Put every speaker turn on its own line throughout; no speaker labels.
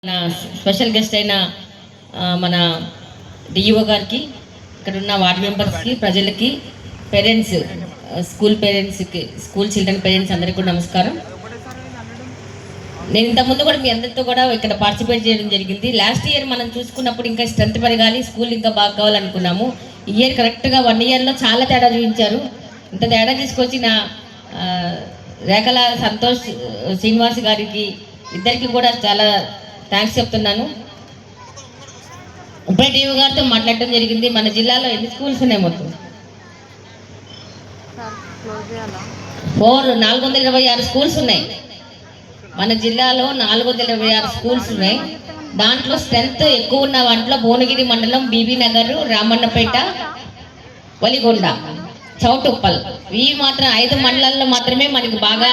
మన special guest అయిన మన డిఈఓ గారికి, ఇక్కడ ఉన్న వార్డ్ మెంబర్స్కి, ప్రజలకి, పేరెంట్స్, స్కూల్ పేరెంట్స్కి, స్కూల్ చిల్డ్రన్ పేరెంట్స్ అందరికీ కూడా నమస్కారం. నేను ఇంతకుముందు కూడా మీ అందరితో కూడా ఇక్కడ పార్టిసిపేట్ చేయడం జరిగింది. లాస్ట్ ఇయర్ మనం చూసుకున్నప్పుడు ఇంకా స్ట్రెంత్ పెరగాలి, స్కూల్ ఇంకా బాగా కావాలనుకున్నాము. ఈ ఇయర్ కరెక్ట్గా 1 ఇయర్లో చాలా తేడా చూపించారు. ఇంత తేడా తీసుకొచ్చి నా రేఖల సంతోష్ శ్రీనివాస్ గారికి ఇద్దరికి కూడా చాలా థ్యాంక్స్ చెప్తున్నాను. ఇప్పుడే టీవీ గారితో మాట్లాడటం జరిగింది. మన జిల్లాలో ఎన్ని స్కూల్స్ ఉన్నాయి? మొత్తం 426 స్కూల్స్ ఉన్నాయి. మన జిల్లాలో 426 స్కూల్స్ ఉన్నాయి. దాంట్లో స్ట్రెంత్ ఎక్కువ ఉన్న వాటిలో భువనగిరి మండలం, బీబీ నగర్, రామన్నపేట, వలిగొండ, చౌటుప్పల్, ఇవి మాత్రం 5 మండలాల్లో మాత్రమే మనకి బాగా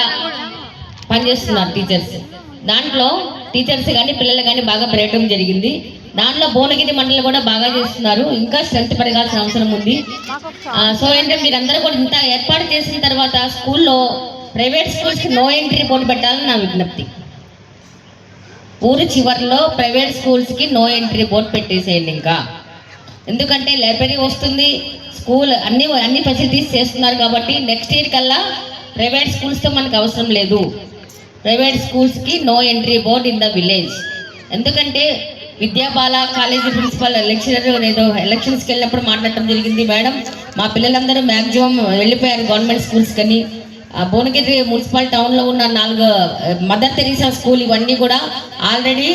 పనిచేస్తున్నారు టీచర్స్. దాంట్లో టీచర్స్ కానీ పిల్లలు కానీ బాగా పెరగడం జరిగింది. దాంట్లో భువనగిరి మండలం కూడా బాగా చేస్తున్నారు. ఇంకా స్ట్రెంత్ పెరగాల్సిన అవసరం ఉంది. సో ఏంటంటే మీరందరూ కూడా ఇంత ఏర్పాటు చేసిన తర్వాత స్కూల్లో ప్రైవేట్ స్కూల్స్కి నో ఎంట్రీ బోర్డు పెట్టాలని నా విజ్ఞప్తి. ఊరి చివరిలో ప్రైవేట్ స్కూల్స్కి నో ఎంట్రీ బోర్డు పెట్టేసేయండి. ఇంకా ఎందుకంటే లైబ్రరీ వస్తుంది, స్కూల్ అన్ని ఫెసిలిటీస్ చేస్తున్నారు కాబట్టి నెక్స్ట్ ఇయర్ కల్లా ప్రైవేట్ స్కూల్స్తో మనకు అవసరం లేదు. ప్రైవేట్ స్కూల్స్కి no entry board in the village. ఎందుకంటే విద్యాబాల కాలేజీ ప్రిన్సిపల్ లెక్చరర్ ఏదో ఎలక్షన్స్కి వెళ్ళినప్పుడు మాట్లాడటం జరిగింది. మేడం, మా పిల్లలందరూ మ్యాక్సిమం వెళ్ళిపోయారు గవర్నమెంట్ స్కూల్స్ కానీ. భువనగిరి మున్సిపల్ టౌన్లో ఉన్న 4 మదర్ తెరీసా స్కూల్ ఇవన్నీ కూడా ఆల్రెడీ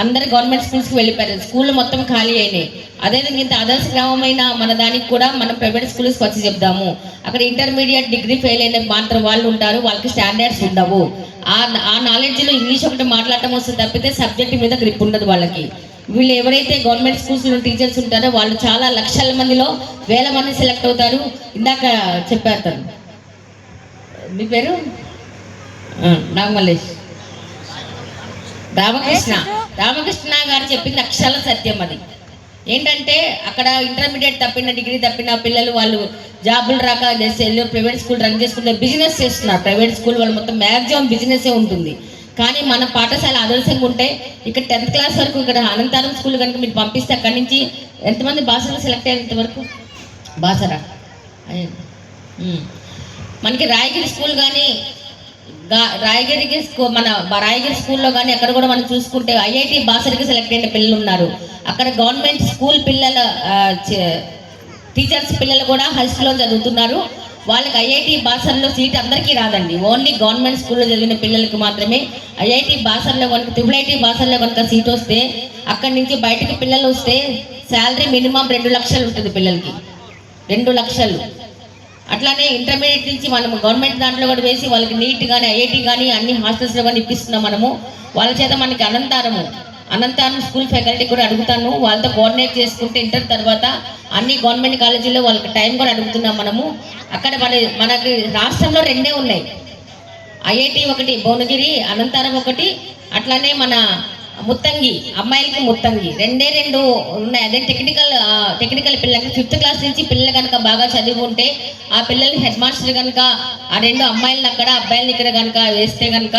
అందరు గవర్నమెంట్ స్కూల్స్కి వెళ్ళిపోయారు. స్కూల్ మొత్తం ఖాళీ అయినాయి. అదేవిధంగా ఇంత ఆదర్శ గ్రామమైన మన దానికి కూడా మనం ప్రైవేట్ స్కూల్స్కి వచ్చి చెప్దాము. అక్కడ ఇంటర్మీడియట్, డిగ్రీ ఫెయిల్ అయిన మాత్రం వాళ్ళు ఉంటారు, వాళ్ళకి స్టాండర్డ్స్ ఉండవు. ఆ నాలెడ్జ్లో ఇంగ్లీష్ ఒకటి మాట్లాడటం వస్తుంది తప్పితే సబ్జెక్ట్ మీద గ్రిప్ ఉండదు వాళ్ళకి. వీళ్ళు ఎవరైతే గవర్నమెంట్ స్కూల్స్లో టీచర్స్ ఉంటారో వాళ్ళు చాలా లక్షల మందిలో 1000 మంది సెలెక్ట్ అవుతారు. ఇందాక చెప్పారు మీ పేరు నాగమల్లేష్ రామకృష్ణ గారు చెప్పింది అక్షరాల సత్యం. అది ఏంటంటే అక్కడ ఇంటర్మీడియట్ తప్పిన, డిగ్రీ తప్పిన పిల్లలు వాళ్ళు జాబులు రాక ప్రైవేట్ స్కూల్ రన్ చేసుకుంటే బిజినెస్ చేస్తున్నారు. ప్రైవేట్ స్కూల్ వాళ్ళు మొత్తం మ్యాక్సిమం బిజినెసే ఉంటుంది. కానీ మన పాఠశాల ఆదర్శంగా ఉంటే ఇక్కడ 10th క్లాస్ వరకు ఇక్కడ అనంతారం స్కూల్ కనుక మీరు పంపిస్తే అక్కడి నుంచి ఎంతమంది బాసలు సెలెక్ట్ అయ్యారు ఇంతవరకు? బాసరా మనకి రాయగిరి స్కూల్ కానీ రాయగిరి స్కూల్లో కానీ అక్కడ కూడా మనం చూసుకుంటే ఐఐటి బాసరికి సెలెక్ట్ అయిన పిల్లలు ఉన్నారు. అక్కడ గవర్నమెంట్ స్కూల్ పిల్లల టీచర్స్ పిల్లలు కూడా హై స్కూల్లో చదువుతున్నారు. వాళ్ళకి ఐఐటి బాసర్లో సీట్ అందరికీ రాదండి. ఓన్లీ గవర్నమెంట్ స్కూల్లో చదివిన పిల్లలకి మాత్రమే ఐఐటి బాసర్లో కనుక, ట్రిపుల్ బాసర్లో కనుక సీట్ వస్తే అక్కడి నుంచి బయటకు పిల్లలు వస్తే శాలరీ మినిమం 2 లక్షలు ఉంటుంది పిల్లలకి, 2 లక్షలు. అట్లానే ఇంటర్మీడియట్ నుంచి మనం గవర్నమెంట్ దాంట్లో కూడా వేసి వాళ్ళకి నీట్ కానీ, ఐఐటి కానీ అన్ని హాస్టల్స్లో కానీ ఇప్పిస్తున్నాం మనము. వాళ్ళ చేత మనకి అనంతారం స్కూల్ ఫ్యాకల్టీ కూడా అడుగుతాను, వాళ్ళతో కోఆర్డినేట్ చేసుకుంటే ఇంటర్ తర్వాత అన్ని గవర్నమెంట్ కాలేజీల్లో వాళ్ళకి టైం కూడా అడుగుతున్నాం మనము. అక్కడ మనకి రాష్ట్రంలో 2 ఉన్నాయి, ఐఐటి ఒకటి భువనగిరి, అనంతారం ఒకటి, అట్లానే మన ముత్తంగి అమ్మాయిలకి ముత్తంగి 2 ఉన్నాయి. అదే టెక్నికల్ పిల్లలకి 5th క్లాస్ నుంచి పిల్లలు కనుక బాగా చదివి ఉంటే ఆ పిల్లల్ని హెడ్ మాస్టర్ కనుక ఆ 2 అమ్మాయిలను అక్కడ, అబ్బాయిలను ఇక్కడ కనుక వేస్తే కనుక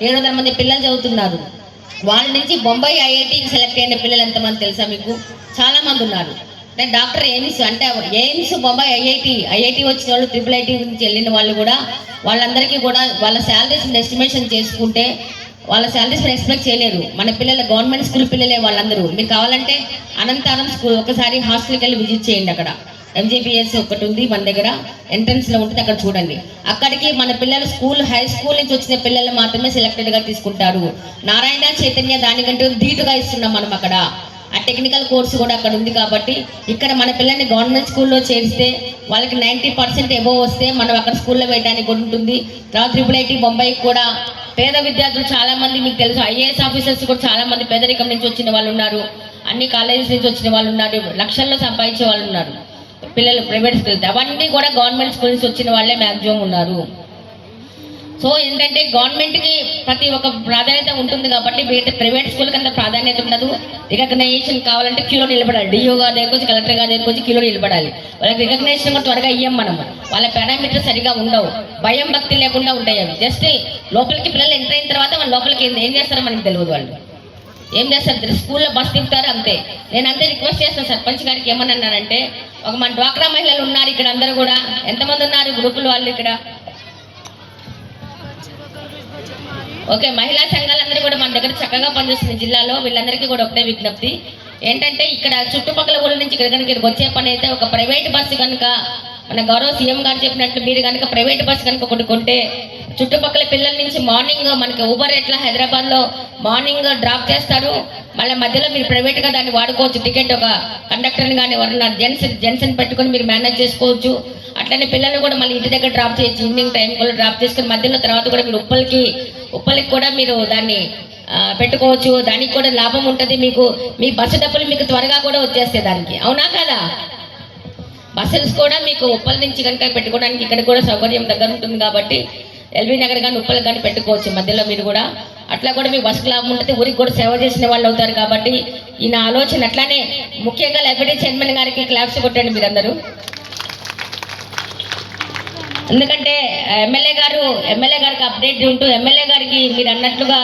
700 మంది పిల్లలు చదువుతున్నారు. వాళ్ళ నుంచి బొంబాయి ఐఐటికి సెలెక్ట్ అయిన పిల్లలు ఎంతమంది తెలుసా మీకు? చాలా మంది ఉన్నారు. నేను డాక్టర్ ఎయిమ్స్ అంటే ఎయిమ్స్, బొంబాయి ఐఐటి వచ్చిన వాళ్ళు, ట్రిపుల్ ఐటీ నుంచి వెళ్ళిన వాళ్ళు కూడా వాళ్ళందరికీ కూడా వాళ్ళ శాలరీస్ ఎస్టిమేషన్ చేసుకుంటే వాళ్ళ శాలరీస్ ఎక్స్పెక్ట్ చేయలేరు. మన పిల్లలు గవర్నమెంట్ స్కూల్ పిల్లలే వాళ్ళందరూ. మీకు కావాలంటే అనంతారం స్కూల్ ఒకసారి హాస్టల్కి వెళ్ళి విజిట్ చేయండి. అక్కడ ఎంజీబీఎస్ ఒకటి ఉంది మన దగ్గర, ఎంట్రన్స్లో ఉంటుంది, అక్కడ చూడండి. అక్కడికి మన పిల్లలు హై స్కూల్ నుంచి వచ్చిన పిల్లలు మాత్రమే సెలెక్టెడ్గా తీసుకుంటారు. నారాయణ చైతన్య దానికంటే ధీటుగా ఇస్తున్నాం మనం అక్కడ. ఆ టెక్నికల్ కోర్సు కూడా అక్కడ ఉంది కాబట్టి ఇక్కడ మన పిల్లల్ని గవర్నమెంట్ స్కూల్లో చేరిస్తే వాళ్ళకి 90% ఎబోవ్ వస్తే మనం అక్కడ స్కూల్లో వేయడానికి ఉంటుంది. తర్వాత ట్రిపుల్ ఐటీ బొంబాయికి కూడా పేద విద్యార్థులు చాలా మంది మీకు తెలుసు, ఐఏఎస్ ఆఫీసర్స్ కూడా చాలా మంది పేదరికం నుంచి వచ్చిన వాళ్ళు ఉన్నారు, అన్ని కాలేజెస్ నుంచి వచ్చిన వాళ్ళు ఉన్నారు, లక్షల్లో సంపాదించే వాళ్ళు ఉన్నారు. పిల్లలు ప్రైవేట్ స్కూల్స్ అవన్నీ కూడా గవర్నమెంట్ స్కూల్ నుంచి వచ్చిన వాళ్ళే మ్యాక్సిమం ఉన్నారు. సో ఏంటంటే గవర్నమెంట్కి ప్రతి ఒక్క ప్రాధాన్యత ఉంటుంది కాబట్టి ప్రైవేట్ స్కూల్ కన్నా ప్రాధాన్యత ఉండదు. రికగ్నైజేషన్ కావాలంటే క్యూలో నిలబడాలి. డిఓ గారి దగ్గరకు వచ్చి, కలెక్టర్ గారి దగ్గరకు వచ్చి క్యూలో నిలబడాలి. వాళ్ళకి రికగ్నైజేషన్ కూడా త్వరగా ఇయ్యం మనము. వాళ్ళ పారామీటర్స్ సరిగా ఉండవు, భయం భక్తి లేకుండా ఉంటాయి అవి. జస్ట్ లోపలికి పిల్లలు ఎంటర్ అయిన తర్వాత వాళ్ళ లోపలికి ఏం చేస్తారో మనకి తెలియదు వాళ్ళు. ఏం చేస్తారు, స్కూల్లో బస్ తిప్పుతారు అంతే. నేను అంతే రిక్వెస్ట్ చేస్తాను సర్పంచ్ గారికి, ఏమన్నానంటే ఒక మన డ్వాక్రా మహిళలు ఉన్నారు ఇక్కడ, అందరూ కూడా ఎంతమంది ఉన్నారు గ్రూపుల వాళ్ళు ఇక్కడ? ఓకే, మహిళా సంఘాలందరూ కూడా మన దగ్గర చక్కగా పనిచేస్తుంది జిల్లాలో. వీళ్ళందరికీ కూడా ఒకటే విజ్ఞప్తి ఏంటంటే, ఇక్కడ చుట్టుపక్కల ఊళ్ళ నుంచి ఇక్కడ కనుక వచ్చే పని అయితే ఒక ప్రైవేట్ బస్సు కనుక మన గౌరవ సీఎం గారు చెప్పినట్లు మీరు కనుక ప్రైవేట్ బస్సు కనుక ఒకటి కొంటే చుట్టుపక్కల పిల్లల నుంచి మార్నింగ్ మనకి ఊబర్ ఎట్లా హైదరాబాద్లో మార్నింగ్ డ్రాప్ చేస్తారు, మళ్ళీ మధ్యలో మీరు ప్రైవేట్గా దాన్ని వాడుకోవచ్చు. టికెట్ ఒక కండక్టర్ని కానీ ఎవరన్నా జెంట్స్ని పెట్టుకొని మీరు మేనేజ్ చేసుకోవచ్చు. అట్లనే పిల్లల్ని కూడా మళ్ళీ ఇంటి దగ్గర డ్రాప్ చేయొచ్చు, ఈవినింగ్ టైం కూడా డ్రాప్ చేసుకుని మధ్యలో తర్వాత కూడా మీరు ఉప్పలకి కూడా మీరు దాన్ని పెట్టుకోవచ్చు. దానికి కూడా లాభం ఉంటుంది మీకు. మీ బస్సు డబ్బులు మీకు త్వరగా కూడా వచ్చేస్తాయి దానికి, అవునా కదా? బస్సెస్ కూడా మీకు ఉప్పల నుంచి కనుక పెట్టుకోవడానికి ఇక్కడ కూడా సౌకర్యం దగ్గర ఉంటుంది కాబట్టి ఎల్బీ నగర్ కానీ ఉప్పల్ కానీ పెట్టుకోవచ్చు మధ్యలో మీరు కూడా. అట్లా కూడా మీ బస్సుకు లాభం ఉంటుంది, ఊరికి కూడా సేవ చేసిన వాళ్ళు అవుతారు కాబట్టి ఈయన ఆలోచన. అట్లానే ముఖ్యంగా లైబ్రరీ చైర్మన్ గారికి క్లాప్స్ కొట్టండి మీరందరూ. ఎందుకంటే ఎమ్మెల్యే గారికి అప్డేట్ ఉంటూ ఎమ్మెల్యే గారికి మీరు అన్నట్లుగా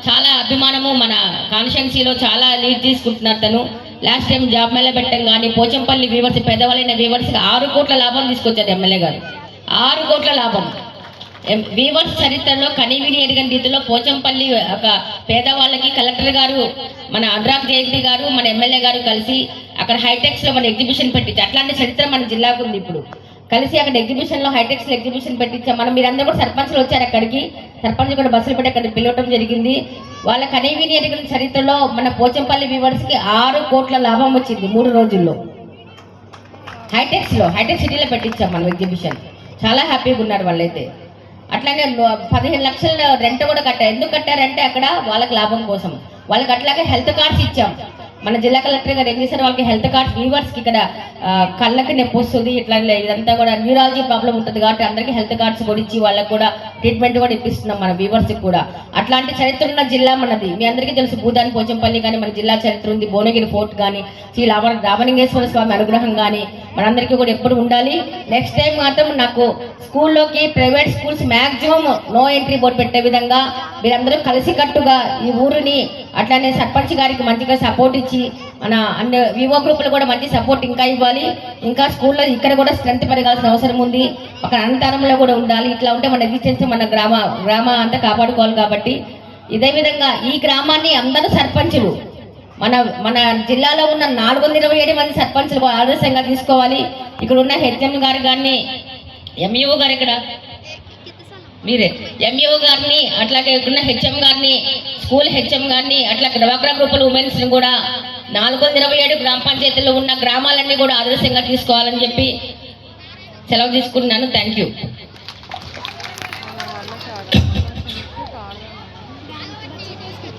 చాలా అభిమానము, మన కాన్స్టిట్యున్సీలో చాలా లీడ్ తీసుకుంటున్నారు తను. లాస్ట్ టైం జాబ్ మేళ పెట్టడం కానీ పోచంపల్లి వీవర్స్ పేదవాళ్ళైన వీవర్స్కి 6 కోట్ల లాభం తీసుకొచ్చారు ఎమ్మెల్యే గారు. 6 కోట్ల లాభం. వీవర్స్ చరిత్రలో కనీవిని ఎరిగిన రీతిలో పోచంపల్లి ఒక పేదవాళ్ళకి కలెక్టర్ గారు, మన అనురాగ్ జయంతి గారు, మన ఎమ్మెల్యే గారు కలిసి అక్కడ హైటెక్స్లో మన ఎగ్జిబిషన్ పెట్టించి, అట్లాంటి చరిత్ర మన జిల్లాకు ఉంది. ఇప్పుడు కలిసి అక్కడ ఎగ్జిబిషన్లో హైటెక్స్లో ఎగ్జిబిషన్ పెట్టించాం మనం. మీరందరూ కూడా సర్పంచ్లు వచ్చారు అక్కడికి, సర్పంచ్ కూడా బస్సులు పెట్టి అక్కడ పిలవటం జరిగింది. వాళ్ళ కనీవిని ఎరిగిన చరిత్రలో మన పోచంపల్లి వీవర్స్కి 6 కోట్ల లాభం వచ్చింది 3 రోజుల్లో. హైటెక్ సిటీలో పెట్టించాం మనం ఎగ్జిబిషన్. చాలా హ్యాపీగా ఉన్నారు వాళ్ళైతే. అట్లానే 15 లక్షల రెంట్ కూడా కట్టారు. ఎందుకు కట్టారంటే అక్కడ వాళ్ళకి లాభం కోసం. వాళ్ళకి అట్లాగే హెల్త్ కార్డ్స్ ఇచ్చాం. మన జిల్లా కలెక్టర్ గారు ఏం చేశారు, వాళ్ళకి హెల్త్ కార్డ్స్ వీవర్స్కి ఇక్కడ కళ్ళకి నొప్పి వస్తుంది, ఇట్లా ఇదంతా కూడా న్యూరాలజీ ప్రాబ్లం ఉంటుంది కాబట్టి అందరికీ హెల్త్ కార్డ్స్ కూడా ఇచ్చి వాళ్ళకి కూడా ట్రీట్మెంట్ కూడా ఇప్పిస్తున్నాం మన వీవర్స్కి కూడా. అట్లాంటి చరిత్ర ఉన్న జిల్లా మనది. మీ అందరికీ తెలుసు, భూదాన్ పోచంపల్లి కానీ మన జిల్లా చరిత్ర ఉంది, భువనగిరి ఫోర్ట్ కానీ, శ్రీ రామలింగేశ్వర స్వామి అనుగ్రహం కానీ మనందరికీ కూడా ఎప్పుడు ఉండాలి. నెక్స్ట్ టైం మాత్రం నాకు స్కూల్లోకి private schools maximum no entry board పెట్టే విధంగా మీరందరూ కలిసికట్టుగా ఈ ఊరిని, అట్లానే సర్పంచ్ గారికి మంచిగా సపోర్ట్ ఇచ్చి మన అన్ని వివో గ్రూపులు కూడా మంచి సపోర్ట్ ఇంకా ఇవ్వాలి. ఇంకా స్కూల్లో ఇక్కడ కూడా స్ట్రెంత్ పెరగాల్సిన అవసరం ఉంది. అక్కడ అనంతరంలో కూడా ఉండాలి. ఇట్లా ఉంటే మన ఎగ్జిస్టెన్స్ మన గ్రామ అంతా కాపాడుకోవాలి. కాబట్టి ఇదే విధంగా ఈ గ్రామాన్ని అందరూ సర్పంచులు మన జిల్లాలో ఉన్న 427 మంది సర్పంచులు ఆదర్శంగా తీసుకోవాలి. ఇక్కడ ఉన్న హెచ్ఎం గారు కానీ, ఎంఈఓ గారు ఇక్కడ మీరే, ఎంఈఓ గారిని, అట్లాగే ఇక్కడ హెచ్ఎం గారిని, స్కూల్ హెచ్ఎం గారిని, అట్లాగే డ్వాక్రా గ్రూపుల ఉమెన్స్ని కూడా 427 గ్రామ పంచాయతీల్లో ఉన్న గ్రామాలన్నీ కూడా ఆదర్శంగా తీసుకోవాలని చెప్పి సెలవు తీసుకుంటున్నాను. Thank you.